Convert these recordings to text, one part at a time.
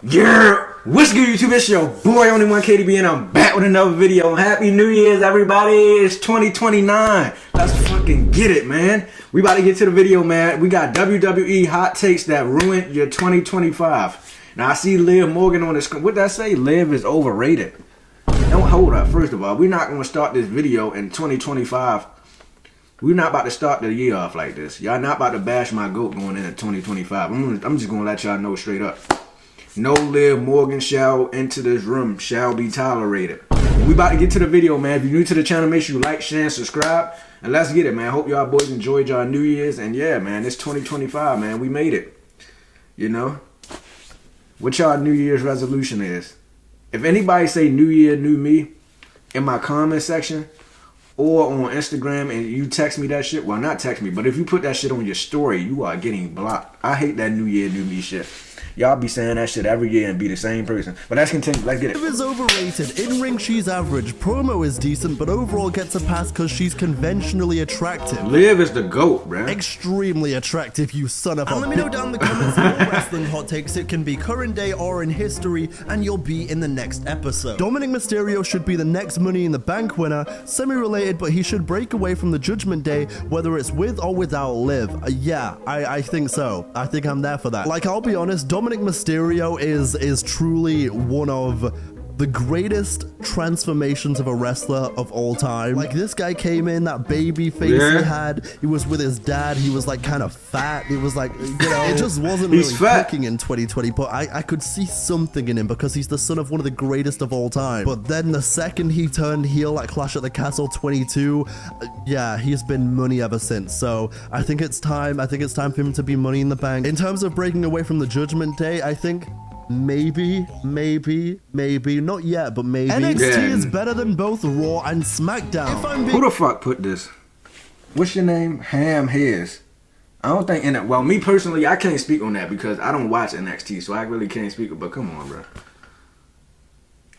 Yeah, what's good YouTube? It's your boy Only One KDB and I'm back with another video. Happy New Year's everybody. It's 2029. Let's fucking get it, man. We about to get to the video, man. We got WWE hot takes that ruined your 2025. Now I see Liv Morgan on the screen. What did I say? Liv is overrated. Don't hold up. First of all, we're not going to start this video in 2025. We're not about to start the year off like this. Y'all not about to bash my goat going into 2025. I'm just going to let y'all know straight up. No Liv Morgan shall enter this room, shall be tolerated. We about to get to the video, man. If you're new to the channel, make sure you like, share, and subscribe. And let's get it, man. Hope y'all boys enjoyed y'all New Year's. And yeah, man, it's 2025, man. We made it. You know? What y'all New Year's resolution is. If anybody say New Year, New Me in my comment section or on Instagram and you text me that shit, well, not text me, but if you put that shit on your story, you are getting blocked. I hate that New Year, New Me shit. Y'all be saying that shit every year and be the same person. But let's continue. Let's get it. Liv is overrated. In ring, she's average. Promo is decent, but overall gets a pass because she's conventionally attractive. Liv is the GOAT, bruh. Extremely attractive, you son of a... And let me know down in the comments more wrestling hot takes. It can be current day or in history, and you'll be in the next episode. Dominic Mysterio should be the next Money in the Bank winner. Semi-related, but he should break away from the Judgment Day, whether it's with or without Liv. Yeah, I think so. I think I'm there for that. Like, I'll be honest, Dominic Mysterio is truly one of the greatest transformations of a wrestler of all time. Like, this guy came in, that baby face he had, he was with his dad, he was like kind of fat, he was like, you know, it just wasn't really clicking in 2020, but I could see something in him because he's the son of one of the greatest of all time. But then the second he turned heel at Clash at the Castle 22, yeah, he's been money ever since. So I think it's time for him to be Money in the Bank. In terms of breaking away from the Judgment Day, I think maybe, not yet, but maybe. NXT is better than both Raw and SmackDown. Who the fuck put this? What's your name? Ham Hairs. I don't think well, me personally, I can't speak on that because I don't watch NXT, so I really can't speak. But come on, bro.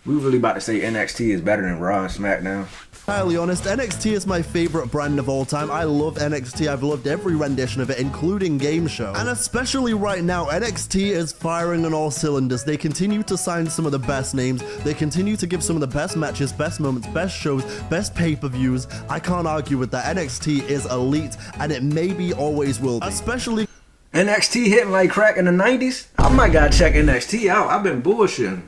We really about to say NXT is better than Raw and SmackDown. Entirely honest, NXT is my favorite brand of all time. I love NXT. I've loved every rendition of it, including Game Show. And especially right now, NXT is firing on all cylinders. They continue to sign some of the best names. They continue to give some of the best matches, best moments, best shows, best pay-per-views. I can't argue with that. NXT is elite, and it maybe always will be. Especially NXT hitting like crack in the 90s? I might gotta check NXT out. I've been bullshitting.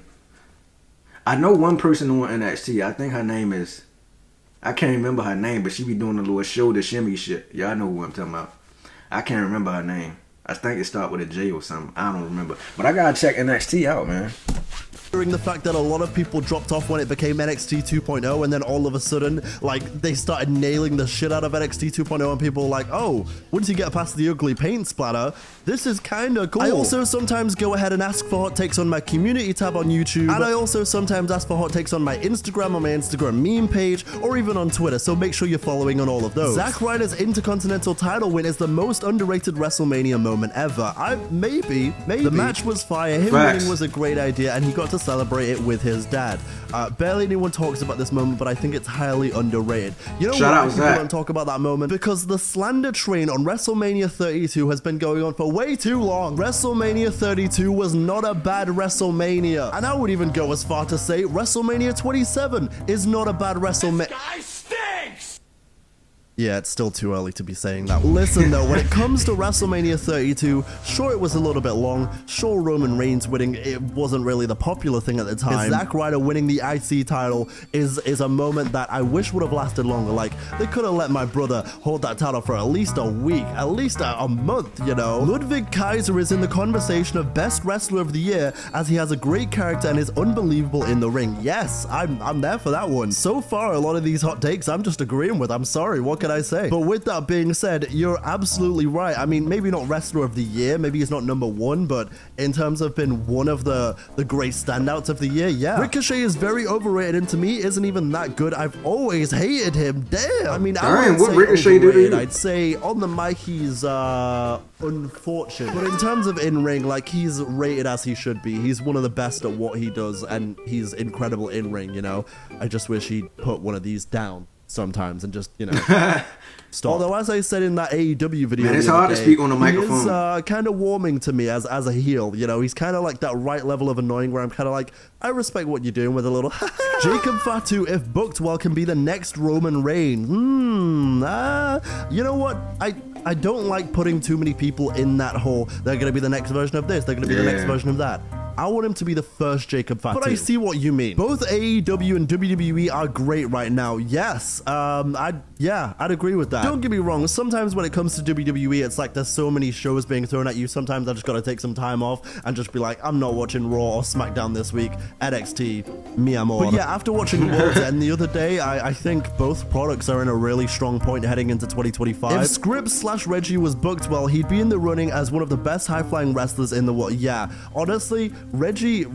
I know one person on NXT. I think her name is... I can't remember her name, but she be doing a little shoulder shimmy shit. Y'all know who I'm talking about. I can't remember her name. I think it starts with a J or something. I don't remember. But I gotta check NXT out, man. The fact that a lot of people dropped off when it became NXT 2.0, and then all of a sudden, like, they started nailing the shit out of NXT 2.0, and people were like, oh, once you get past the ugly paint splatter, this is kind of cool. I also sometimes go ahead and ask for hot takes on my community tab on YouTube, and I also sometimes ask for hot takes on my Instagram meme page, or even on Twitter, so make sure you're following on all of those. Zack Ryder's Intercontinental title win is the most underrated WrestleMania moment ever. Maybe. The match was fire, him winning was a great idea, and he got to celebrate it with his dad. Barely anyone talks about this moment, but I think it's highly underrated. You know why people don't talk about that moment? Because the slander train on WrestleMania 32 has been going on for way too long. WrestleMania 32 was not a bad WrestleMania. And I would even go as far to say WrestleMania 27 is not a bad WrestleMania. This guy stinks! Yeah, it's still too early to be saying that. Listen though, when it comes to WrestleMania 32, sure it was a little bit long, sure Roman Reigns winning, it wasn't really the popular thing at the time. Zack Ryder winning the IC title is a moment that I wish would have lasted longer. Like, they could have let my brother hold that title for at least a week, at least a month, you know? Ludwig Kaiser is in the conversation of best wrestler of the year as he has a great character and is unbelievable in the ring. Yes, I'm there for that one. So far, a lot of these hot takes I'm just agreeing with. I'm sorry, what can I say? But with that being said, you're absolutely right. I mean, maybe not wrestler of the year, maybe he's not number one, but in terms of being one of the great standouts of the year, yeah. Ricochet is very overrated, and to me isn't even that good. I've always hated him. Damn. I mean, I wouldn't say Ricochet overrated. I'd say on the mic he's unfortunate, but in terms of in-ring, like, he's rated as he should be. He's one of the best at what he does, and he's incredible in-ring, you know? I just wish he'd put one of these down. sometimes and just, you know, stop. Although, as I said in that AEW video, man, it's hard to speak on the microphone. He is kind of warming to me as a heel. You know, he's kind of like that right level of annoying where I'm kind of like, I respect what you're doing with a little. Jacob Fatu, if booked well, can be the next Roman Reigns. You know what? I don't like putting too many people in that hole. They're going to be the next version of this. They're going to be the next version of that. I want him to be the first Jacob Fatu. But I see what you mean. Both AEW and WWE are great right now. Yes. I'd agree with that. Don't get me wrong. Sometimes when it comes to WWE, it's like there's so many shows being thrown at you. Sometimes I just got to take some time off and just be like, I'm not watching Raw or SmackDown this week. NXT, mi amor. But yeah, after watching World's End the other day, I think both products are in a really strong point heading into 2025. If Scripps/Reggie was booked well, he'd be in the running as one of the best high-flying wrestlers in the world. Yeah, honestly, Reggie,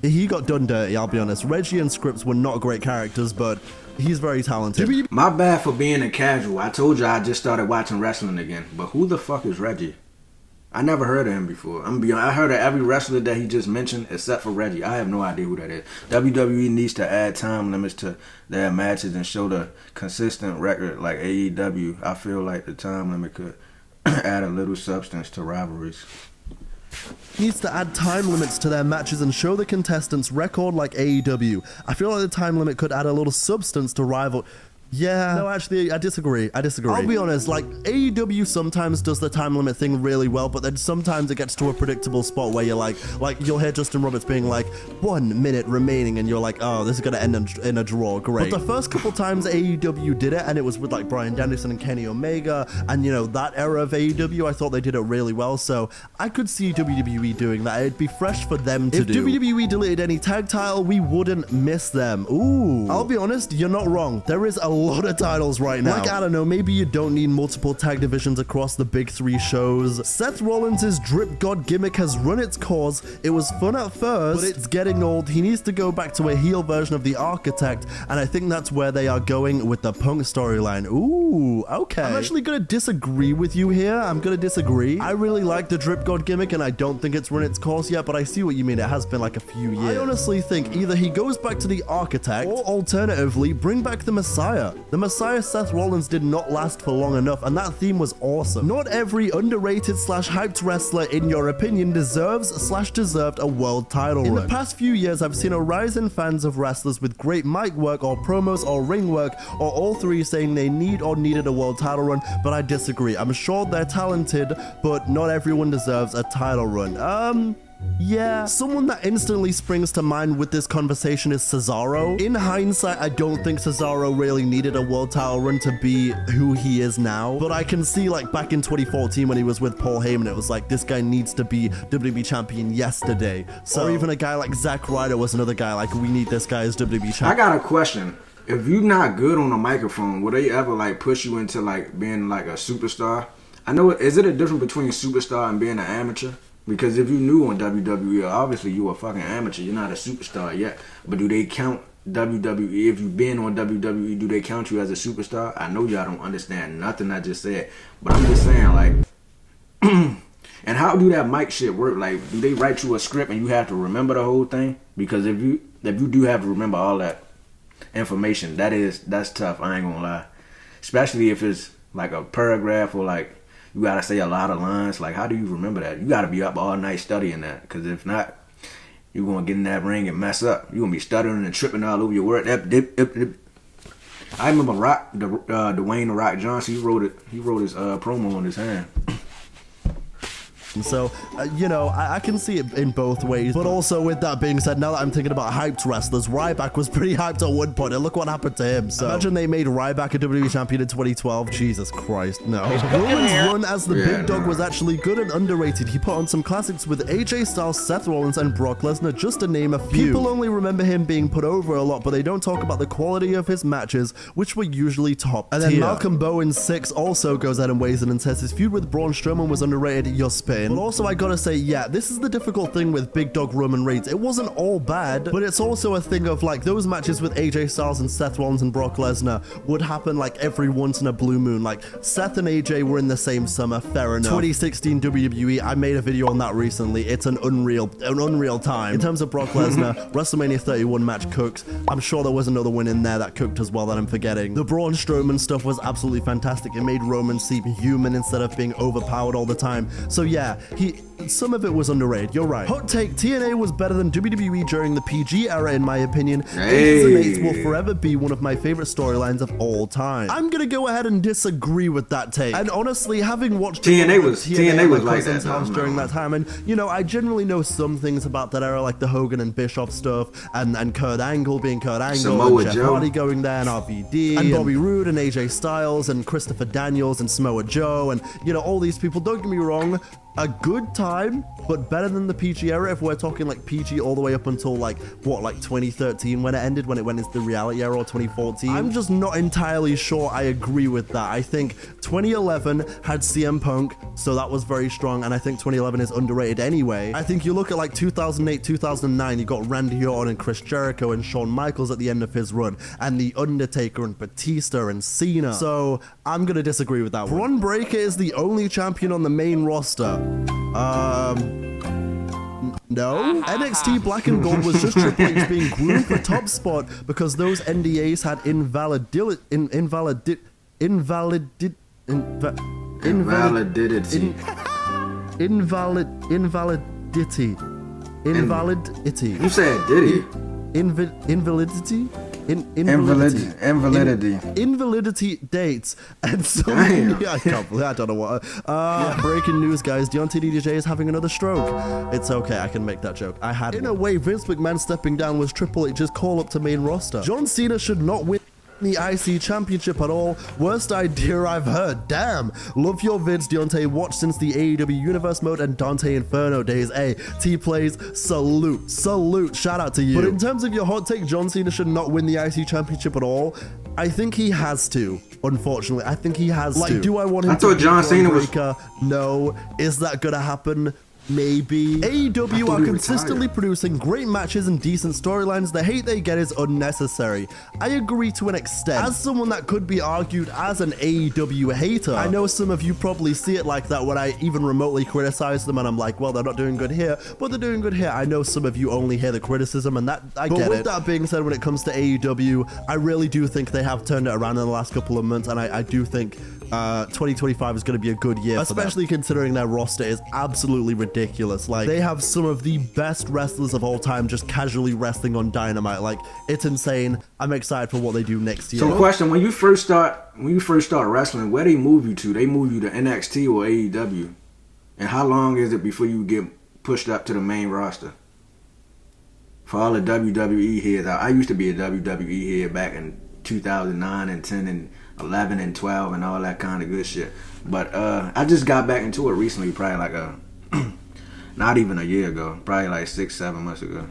he got done dirty, I'll be honest. Reggie and Scripps were not great characters, but he's very talented. My bad for being a casual. I told you I just started watching wrestling again. But who the fuck is Reggie? I never heard of him before. I'm gonna be honest, I heard of every wrestler that he just mentioned except for Reggie. I have no idea who that is. WWE needs to add time limits to their matches and show the consistent record like AEW. I feel like the time limit could add a little substance to rivalries. Needs to add time limits to their matches and show the contestants record like AEW. I feel like the time limit could add a little substance to rival. Yeah. No, actually, I disagree. I'll be honest, like, AEW sometimes does the time limit thing really well, but then sometimes it gets to a predictable spot where you're like you'll hear Justin Roberts being like, 1 minute remaining, and you're like, oh, this is going to end in a draw, great. But the first couple times AEW did it, and it was with, like, Bryan Danielson and Kenny Omega, and, you know, that era of AEW, I thought they did it really well, so I could see WWE doing that. It'd be fresh for them to do. If WWE deleted any tag title, we wouldn't miss them. Ooh. I'll be honest, you're not wrong. There is a lot of titles right now. Like, I don't know, maybe you don't need multiple tag divisions across the big 3 shows. Seth Rollins' drip god gimmick has run its course. It was fun at first, but it's getting old. He needs to go back to a heel version of the Architect, and I think that's where they are going with the Punk storyline. Ooh, okay. I'm actually gonna disagree with you here. I'm gonna disagree. I really like the drip god gimmick, and I don't think it's run its course yet, but I see what you mean. It has been like a few years. I honestly think either he goes back to the Architect, or alternatively, bring back the Messiah. The Messiah Seth Rollins did not last for long enough, and that theme was awesome. Not every underrated/hyped wrestler, in your opinion, deserved a world title run. In the past few years, I've seen a rise in fans of wrestlers with great mic work or promos or ring work, or all three saying they need or needed a world title run, but I disagree. I'm sure they're talented, but not everyone deserves a title run. Yeah, someone that instantly springs to mind with this conversation is Cesaro. In hindsight, I don't think Cesaro really needed a world title run to be who he is now, but I can see, like, back in 2014 when he was with Paul Heyman, it was like, this guy needs to be WWE champion yesterday. So, or even a guy like Zack Ryder was another guy, like, we need this guy as WWE champion. I got a question. If you're not good on a microphone, will they ever, like, push you into, like, being, like, a superstar? I know, is it a difference between a superstar and being an amateur? Because if you new on WWE, obviously you a fucking amateur. You're not a superstar yet. But do they count WWE? If you've been on WWE, do they count you as a superstar? I know y'all don't understand nothing I just said. But I'm just saying, like... and how do that mic shit work? Like, do they write you a script and you have to remember the whole thing? Because if you do have to remember all that information, that's tough. I ain't gonna lie. Especially if it's like a paragraph or like... you gotta say a lot of lines. Like, how do you remember that? You gotta be up all night studying that. Because if not, you're gonna get in that ring and mess up. You're gonna be stuttering and tripping all over your word. I remember Dwayne The Rock Johnson. He wrote his promo on his hand. So, you know, I can see it in both ways. But also, with that being said, now that I'm thinking about hyped wrestlers, Ryback was pretty hyped at one point, and look what happened to him. So, imagine they made Ryback a WWE champion in 2012. Jesus Christ, no. Roman's run as the big dog was actually good and underrated. He put on some classics with AJ Styles, Seth Rollins, and Brock Lesnar, just to name a few. People only remember him being put over a lot, but they don't talk about the quality of his matches, which were usually top tier. And then Malcolm Bowen 6 also goes out and weighs in and says his feud with Braun Strowman was underrated. You're spitting. win. But also I gotta say, yeah, this is the difficult thing with Big Dog Roman Reigns. It wasn't all bad, but it's also a thing of like those matches with AJ Styles and Seth Rollins and Brock Lesnar would happen like every once in a blue moon. Like Seth and AJ were in the same summer, fair enough. 2016 WWE, I made a video on that recently. It's an unreal time. In terms of Brock Lesnar, WrestleMania 31 match cooks. I'm sure there was another win in there that cooked as well that I'm forgetting. The Braun Strowman stuff was absolutely fantastic. It made Roman seem human instead of being overpowered all the time. So yeah, some of it was underrated. You're right. Hot take, TNA was better than WWE during the PG era in my opinion. Aces and Eights will forever be one of my favorite storylines of all time. I'm gonna go ahead and disagree with that take. And honestly, having watched TNA was like that house during that time, and you know, I generally know some things about that era, like the Hogan and Bischoff stuff, and Kurt Angle being Kurt Angle, Samoa and Jeff Hardy going there, and RVD, and Bobby Roode and AJ Styles and Christopher Daniels and Samoa Joe, and you know, all these people. Don't get me wrong, a good time, but better than the PG era if we're talking like PG all the way up until like 2013 when it ended, when it went into the reality era, or 2014. I'm just not entirely sure I agree with that. I think 2011 had CM Punk, so that was very strong, and I think 2011 is underrated anyway. I think you look at like 2008, 2009, you got Randy Orton and Chris Jericho and Shawn Michaels at the end of his run, and The Undertaker and Batista and Cena. So I'm gonna disagree with that one. Bron Breakker is the only champion on the main roster. No. NXT Black and Gold was just Triple H being groomed for top spot because those NDAs had invalidity. You said diddy. Invalidity dates, and so I can't believe, I don't know what. Breaking news, guys. Deontay DJ is having another stroke. It's okay, I can make that joke. I had in a way, Vince McMahon stepping down was Triple H's call up to main roster. John Cena should not win the IC Championship at all. Worst idea I've heard. Damn. Love your vids, Deontay. Watched since the AEW Universe Mode and Dante Inferno days. Hey, T-Plays, salute. Shout out to you. But in terms of your hot take, John Cena should not win the IC Championship at all. I think he has to. Unfortunately, I think he has to. Like, do I want him to beat John Cena was... No. Is that gonna happen? Maybe. AEW are consistently producing great matches and decent storylines. The hate they get is unnecessary. I agree to an extent. As someone that could be argued as an AEW hater, I know some of you probably see it like that when I even remotely criticize them and I'm like, well, they're not doing good here, but they're doing good here. I know some of you only hear the criticism, and that I get it. But with that being said, when it comes to AEW, I really do think they have turned it around in the last couple of months, and I do think 2025 is going to be a good year, especially considering their roster is absolutely ridiculous. Like, they have some of the best wrestlers of all time just casually wrestling on Dynamite. Like, it's insane. I'm excited for what they do next year. So question, when you first start wrestling, where they move you to? They move you to NXT or AEW? And how long is it before you get pushed up to the main roster? For all the WWE heads, I used to be a WWE head back in 2009 and 10 and 11 and 12 and all that kind of good shit. But I just got back into it recently, probably like not even a year ago, probably like 6-7 months ago.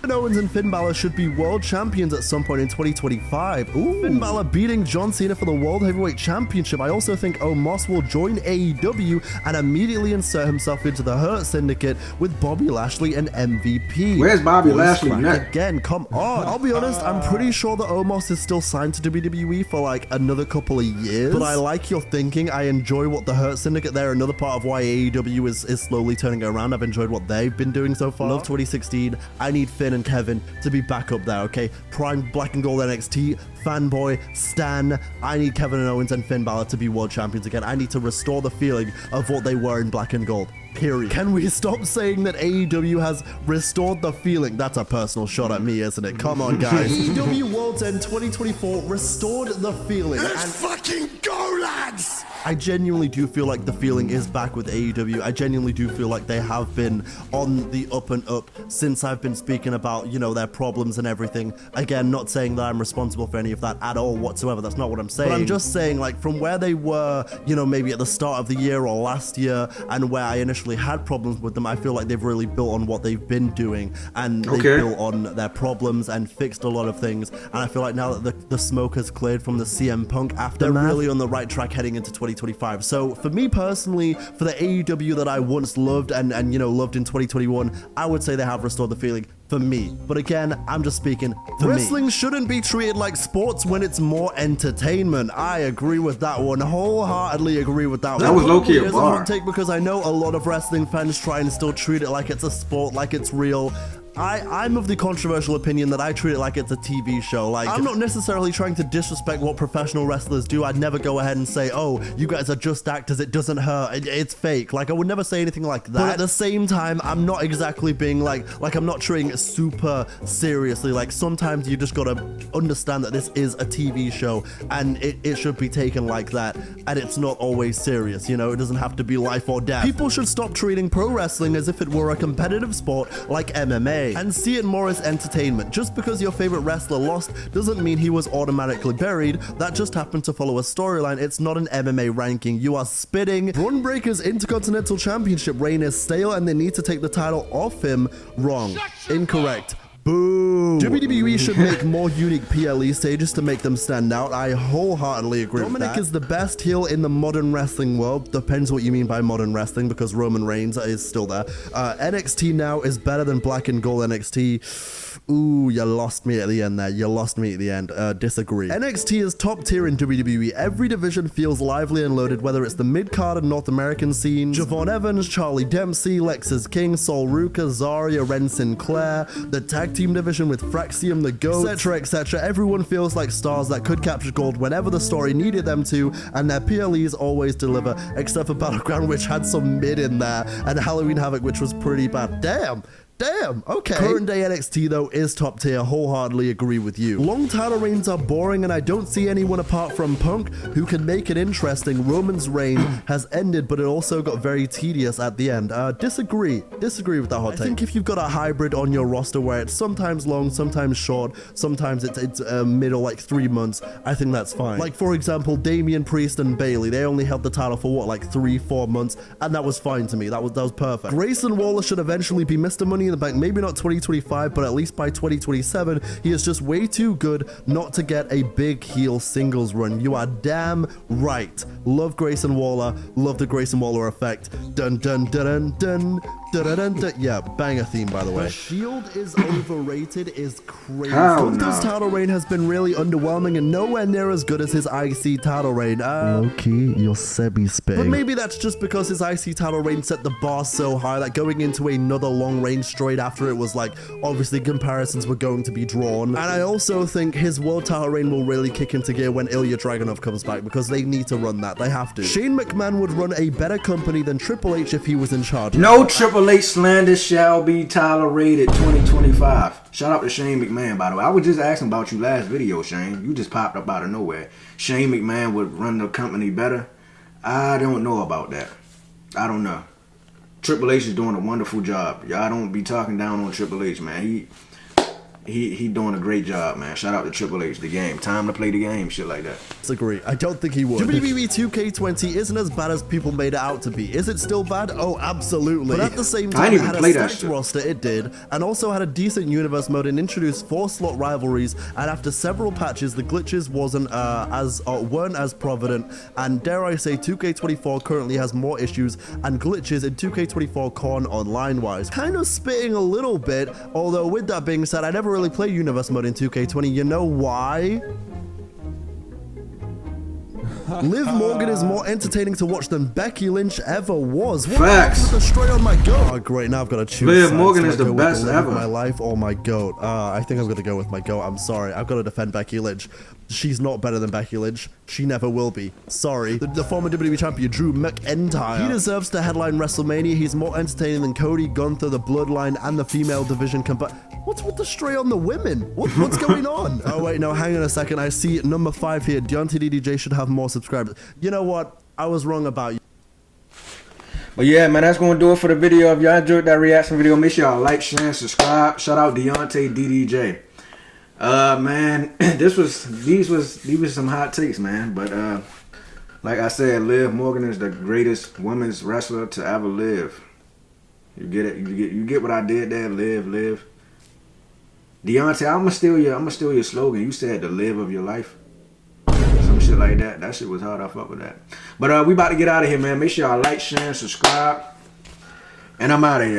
Kevin Owens and Finn Balor should be world champions at some point in 2025. Ooh. Finn Balor beating John Cena for the World Heavyweight Championship. I also think Omos will join AEW and immediately insert himself into the Hurt Syndicate with Bobby Lashley and MVP. Where's Bobby Lashley now? Again, come on. I'll be honest, I'm pretty sure that Omos is still signed to WWE for like another couple of years. But I like your thinking. I enjoy what the Hurt Syndicate, they're another part of why AEW is slowly turning it around. I've enjoyed what they've been doing so far. Love 2016. I need Finn and Kevin to be back up there, okay? Prime Black and Gold NXT, fanboy, stan. I need Kevin Owens and Finn Balor to be world champions again. I need to restore the feeling of what they were in Black and Gold. Period. Can we stop saying that AEW has restored the feeling? That's a personal shot at me, isn't it? Come on, guys. AEW World's End 2024 restored the feeling. Let's fucking go, lads! I genuinely do feel like the feeling is back with AEW. I genuinely do feel like they have been on the up and up since I've been speaking about, you know, their problems and everything. Again, not saying that I'm responsible for any of that at all whatsoever. That's not what I'm saying. But I'm just saying, like, from where they were, you know, maybe at the start of the year or last year, and where I initially had problems with them, I feel like they've really built on what they've been doing, and they've built on their problems and fixed a lot of things. And I feel like now that the smoke has cleared from the CM Punk aftermath, they're really on the right track heading into 2025. So for me personally, for the AEW that I once loved and you know, loved in 2021, I would say they have restored the feeling for me. But again, I'm just speaking for me. Wrestling shouldn't be treated like sports when it's more entertainment. I agree with that one. Wholeheartedly agree with that one. That was low-key a It's bar. hot take because I know a lot of wrestling fans try and still treat it like it's a sport, like it's real. I'm of the controversial opinion that I treat it like it's a TV show. Like, I'm not necessarily trying to disrespect what professional wrestlers do. I'd never go ahead and say, oh, you guys are just actors, it doesn't hurt, it's fake. Like, I would never say anything like that. But at the same time, I'm not exactly being like I'm not treating it super seriously. Like, sometimes you just gotta understand that this is a TV show and it should be taken like that. And it's not always serious, you know? It doesn't have to be life or death. People should stop treating pro wrestling as if it were a competitive sport like MMA. And see it more as entertainment. Just because your favorite wrestler lost doesn't mean he was automatically buried. That just happened to follow a storyline. It's not an MMA ranking. You are spitting. Braun Breaker's Intercontinental Championship reign is stale and they need to take the title off him. Wrong. Incorrect. Boo! WWE should make more unique PLE stages to make them stand out. I wholeheartedly agree with that. Dominic is the best heel in the modern wrestling world. Depends what you mean by modern wrestling, because Roman Reigns is still there. NXT now is better than Black and Gold NXT. Ooh, you lost me at the end there. You lost me at the end. Disagree. NXT is top tier in WWE. Every division feels lively and loaded, whether it's the mid-card and North American scenes, Javon Evans, Charlie Dempsey, Lexus King, Sol Ruka, Zarya, Ren Sinclair, the tag team division with Fraxium, the GOAT, etc, etc. Everyone feels like stars that could capture gold whenever the story needed them to, and their PLEs always deliver, except for Battleground, which had some mid in there, and Halloween Havoc, which was pretty bad. Damn, okay. Current day NXT though is top tier, wholeheartedly agree with you. Long title reigns are boring and I don't see anyone apart from Punk who can make it interesting. Roman's reign has ended, but it also got very tedious at the end. Disagree with that hot take. I think if you've got a hybrid on your roster where it's sometimes long, sometimes short, sometimes it's middle, like 3 months, I think that's fine. Like for example, Damian Priest and Bayley, they only held the title for what, like 3-4 months, and that was fine to me. That was perfect. Grayson Waller should eventually be Mr. Money in the Bank, maybe not 2025, but at least by 2027. He is just way too good not to get a big heel singles run. You are damn right. Love Grayson Waller, love the Grayson Waller effect. Dun dun dun dun dun. Yeah, banger theme, by the way. The Shield is overrated is crazy. Gunther's title reign has been really underwhelming and nowhere near as good as his IC title reign. Low-key, you're semi-spitting. But maybe that's just because his IC title reign set the bar so high that going into another long reign straight after it was like, obviously comparisons were going to be drawn. And I also think his world title reign will really kick into gear when Ilya Dragunov comes back, because they need to run that. They have to. Shane McMahon would run a better company than Triple H if he was in charge. No Triple H slander shall be tolerated 2025. Shout out to Shane McMahon, by the way. I was just asking about you last video, Shane. You just popped up out of nowhere. Shane McMahon would run the company better. I don't know about that. I don't know. Triple H is doing a wonderful job. Y'all don't be talking down on Triple H, man. He doing a great job, man. Shout out to Triple H, the game. Time to play the game, shit like that. Disagree. I don't think he would. WWE 2K20 isn't as bad as people made it out to be. Is it still bad? Oh, absolutely. But at the same time, it had a stacked roster, it did, and also had a decent universe mode and introduced 4-slot rivalries, and after several patches, the glitches weren't as provident, and dare I say, 2K24 currently has more issues and glitches in 2K24 con online-wise. Kind of spitting a little bit, although with that being said, I never really play universe mode in 2K20. You know why? Liv Morgan is more entertaining to watch than Becky Lynch ever was. What Facts. With the straight on my goat. Oh, great. Now I've got to choose. Liv Morgan is the best ever. My life or my goat. I think I'm going to go with my goat. I'm sorry. I've got to defend Becky Lynch. She's not better than Becky Lynch. She never will be. Sorry. The former WWE champion, Drew McIntyre. He deserves to headline WrestleMania. He's more entertaining than Cody, Gunther, the Bloodline, and the female division combined. What's with the stray on the women? What's going on? Oh, wait, no, hang on a second. I see number 5 here. Deontay DDJ should have more subscribers. You know what? I was wrong about you. But yeah, man, that's going to do it for the video. If y'all enjoyed that reaction video, make sure y'all like, share, and subscribe. Shout out Deontay DDJ. Man, these was some hot takes, man. But like I said, Liv Morgan is the greatest women's wrestler to ever live. You get it? You get what I did there? Live. Deontay, I'ma steal your slogan. You said the live of your life. Some shit like that. That shit was hard. I fuck with that. But we about to get out of here, man. Make sure y'all like, share, and subscribe. And I'm out of here.